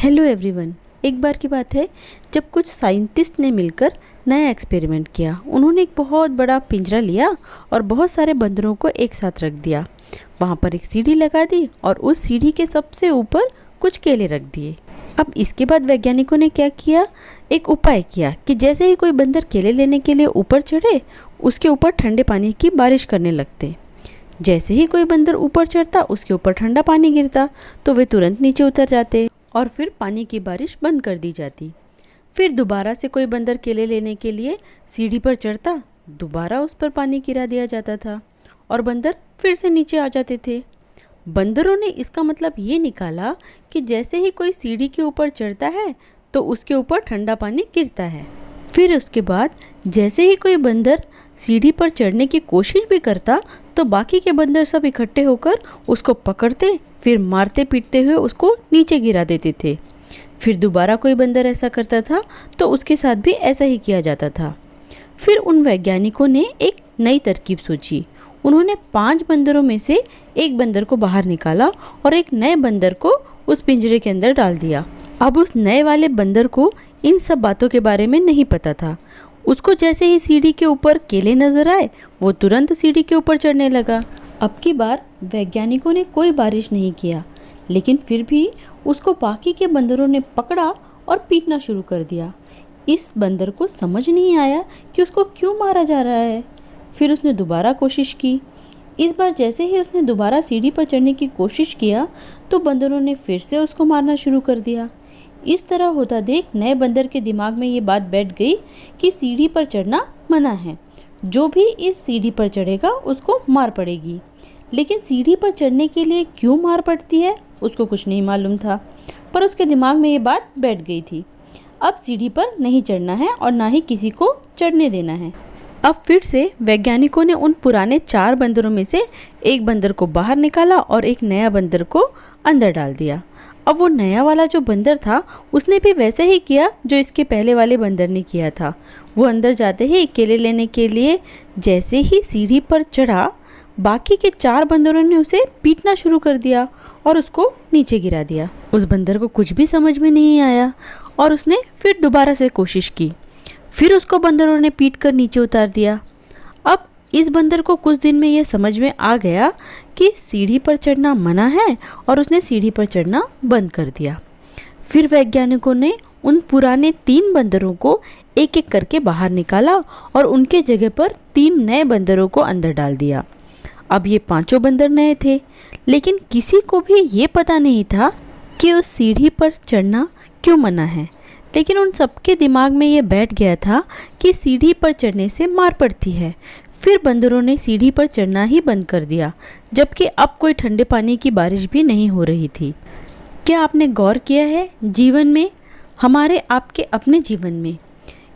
Hello everyone. एक बार की बात है जब कुछ साइंटिस्ट ने मिलकर नया एक्सपेरिमेंट किया। उन्होंने एक बहुत बड़ा पिंजरा लिया और बहुत सारे बंदरों को एक साथ रख दिया। वहाँ पर एक सीढ़ी लगा दी और उस सीढ़ी के सबसे ऊपर कुछ केले रख दिए। अब इसके बाद वैज्ञानिकों ने क्या किया, एक उपाय किया कि जैसे ही कोई बंदर केले लेने के लिए ऊपर चढ़े, उसके ऊपर ठंडे पानी की बारिश करने लगते। जैसे ही कोई बंदर ऊपर चढ़ता, उसके ऊपर ठंडा पानी गिरता तो वे तुरंत नीचे उतर जाते और फिर पानी की बारिश बंद कर दी जाती। फिर दोबारा से कोई बंदर केले लेने के लिए सीढ़ी पर चढ़ता, दोबारा उस पर पानी गिरा दिया जाता था और बंदर फिर से नीचे आ जाते थे। बंदरों ने इसका मतलब ये निकाला कि जैसे ही कोई सीढ़ी के ऊपर चढ़ता है तो उसके ऊपर ठंडा पानी गिरता है। फिर उसके बाद जैसे ही कोई बंदर सीढ़ी पर चढ़ने की कोशिश भी करता तो बाकी के बंदर सब इकट्ठे होकर उसको पकड़ते, फिर मारते पीटते हुए उसको नीचे गिरा देते थे। फिर दोबारा कोई बंदर ऐसा करता था तो उसके साथ भी ऐसा ही किया जाता था। फिर उन वैज्ञानिकों ने एक नई तरकीब सोची। उन्होंने 5 बंदरों में से एक बंदर को बाहर निकाला और एक नए बंदर को उस पिंजरे के अंदर डाल दिया। अब उस नए वाले बंदर को इन सब बातों के बारे में नहीं पता था। उसको जैसे ही सीढ़ी के ऊपर केले नजर आए, वो तुरंत सीढ़ी के ऊपर चढ़ने लगा। अब की बार वैज्ञानिकों ने कोई बारिश नहीं किया, लेकिन फिर भी उसको बाकी के बंदरों ने पकड़ा और पीटना शुरू कर दिया। इस बंदर को समझ नहीं आया कि उसको क्यों मारा जा रहा है। फिर उसने दोबारा कोशिश की। इस बार जैसे ही उसने दोबारा सीढ़ी पर चढ़ने की कोशिश किया तो बंदरों ने फिर से उसको मारना शुरू कर दिया। इस तरह होता देख नए बंदर के दिमाग में ये बात बैठ गई कि सीढ़ी पर चढ़ना मना है, जो भी इस सीढ़ी पर चढ़ेगा उसको मार पड़ेगी। लेकिन सीढ़ी पर चढ़ने के लिए क्यों मार पड़ती है उसको कुछ नहीं मालूम था, पर उसके दिमाग में ये बात बैठ गई थी। अब सीढ़ी पर नहीं चढ़ना है और ना ही किसी को चढ़ने देना है। अब फिर से वैज्ञानिकों ने उन पुराने 4 बंदरों में से एक बंदर को बाहर निकाला और एक नया बंदर को अंदर डाल दिया। अब वो नया वाला जो बंदर था उसने भी वैसे ही किया जो इसके पहले वाले बंदर ने किया था। वो अंदर जाते ही केले लेने के लिए जैसे ही सीढ़ी पर चढ़ा, बाकी के 4 बंदरों ने उसे पीटना शुरू कर दिया और उसको नीचे गिरा दिया। उस बंदर को कुछ भी समझ में नहीं आया और उसने फिर दोबारा से कोशिश की। फिर उसको बंदरों ने पीट कर नीचे उतार दिया। अब इस बंदर को कुछ दिन में यह समझ में आ गया कि सीढ़ी पर चढ़ना मना है और उसने सीढ़ी पर चढ़ना बंद कर दिया। फिर वैज्ञानिकों ने उन पुराने 3 बंदरों को एक एक करके बाहर निकाला और उनके जगह पर 3 नए बंदरों को अंदर डाल दिया। अब ये 5 बंदर नए थे, लेकिन किसी को भी ये पता नहीं था कि उस सीढ़ी पर चढ़ना क्यों मना है। लेकिन उन सबके दिमाग में ये बैठ गया था कि सीढ़ी पर चढ़ने से मार पड़ती है। फिर बंदरों ने सीढ़ी पर चढ़ना ही बंद कर दिया, जबकि अब कोई ठंडे पानी की बारिश भी नहीं हो रही थी। क्या आपने गौर किया है, जीवन में, हमारे आपके अपने जीवन में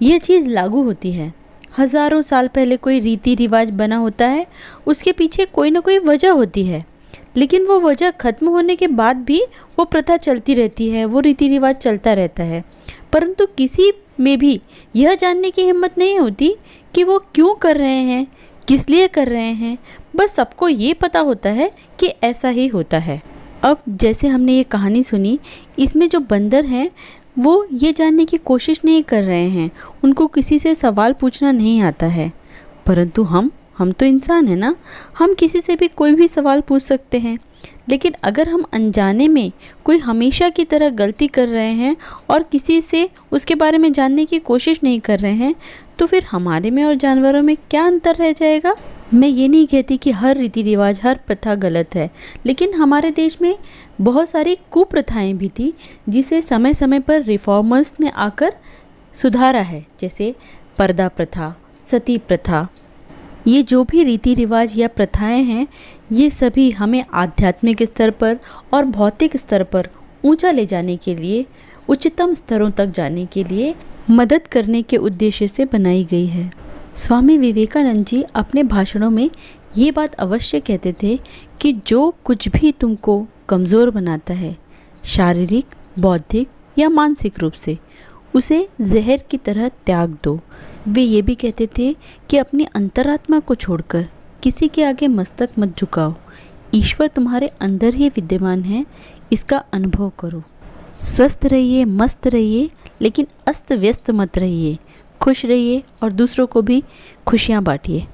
यह चीज़ लागू होती है। हज़ारों साल पहले कोई रीति रिवाज बना होता है, उसके पीछे कोई ना कोई वजह होती है, लेकिन वो वजह ख़त्म होने के बाद भी वो प्रथा चलती रहती है, वो रीति रिवाज चलता रहता है। परंतु किसी में भी यह जानने की हिम्मत नहीं होती कि वो क्यों कर रहे हैं, किस लिए कर रहे हैं। बस सबको ये पता होता है कि ऐसा ही होता है। अब जैसे हमने ये कहानी सुनी, इसमें जो बंदर हैं वो ये जानने की कोशिश नहीं कर रहे हैं, उनको किसी से सवाल पूछना नहीं आता है। परंतु हम तो इंसान हैं ना, हम किसी से भी कोई भी सवाल पूछ सकते हैं। लेकिन अगर हम अनजाने में कोई हमेशा की तरह गलती कर रहे हैं और किसी से उसके बारे में जानने की कोशिश नहीं कर रहे हैं, तो फिर हमारे में और जानवरों में क्या अंतर रह जाएगा। मैं ये नहीं कहती कि हर रीति रिवाज, हर प्रथा गलत है, लेकिन हमारे देश में बहुत सारी कुप्रथाएं भी थी जिसे समय समय पर रिफॉर्मर्स ने आकर सुधारा है। जैसे पर्दा प्रथा, सती प्रथा, ये जो भी रीति रिवाज या प्रथाएं हैं, ये सभी हमें आध्यात्मिक स्तर पर और भौतिक स्तर पर ऊंचा ले जाने के लिए, उच्चतम स्तरों तक जाने के लिए मदद करने के उद्देश्य से बनाई गई है। स्वामी विवेकानंद जी अपने भाषणों में ये बात अवश्य कहते थे कि जो कुछ भी तुमको कमज़ोर बनाता है, शारीरिक, बौद्धिक या मानसिक रूप से, उसे जहर की तरह त्याग दो। वे ये भी कहते थे कि अपनी अंतरात्मा को छोड़कर किसी के आगे मस्तक मत झुकाओ। ईश्वर तुम्हारे अंदर ही विद्यमान है, इसका अनुभव करो। स्वस्थ रहिए, मस्त रहिए, लेकिन अस्त व्यस्त मत रहिए। खुश रहिए और दूसरों को भी खुशियाँ बांटिए।